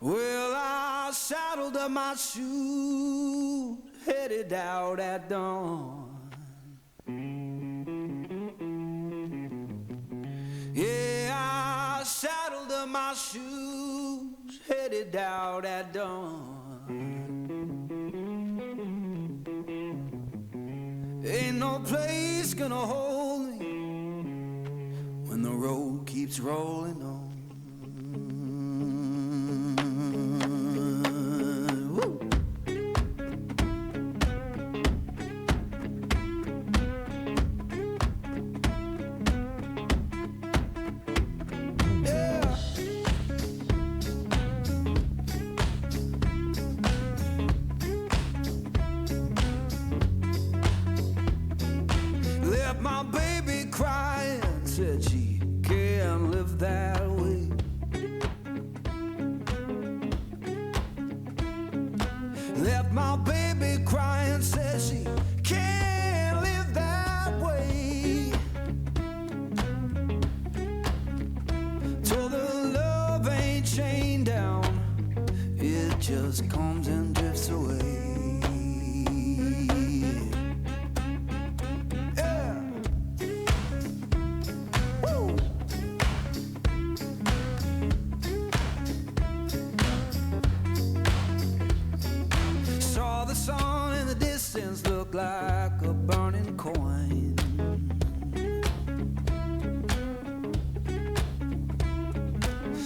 Well, I saddled up my shoes, headed out at dawn. Yeah, I saddled up my shoes, headed out at dawn. Ain't no place gonna hold me when the road keeps rolling on. Woo! Yeah. Left my baby crying, said she can't live that way. Left my baby crying, said she can't live that way. Told her love ain't chained down, it just comes and drifts away. Yeah. Woo. Saw the sun in the distance look like a burning coin.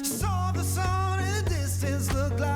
Saw the sun in the distance look like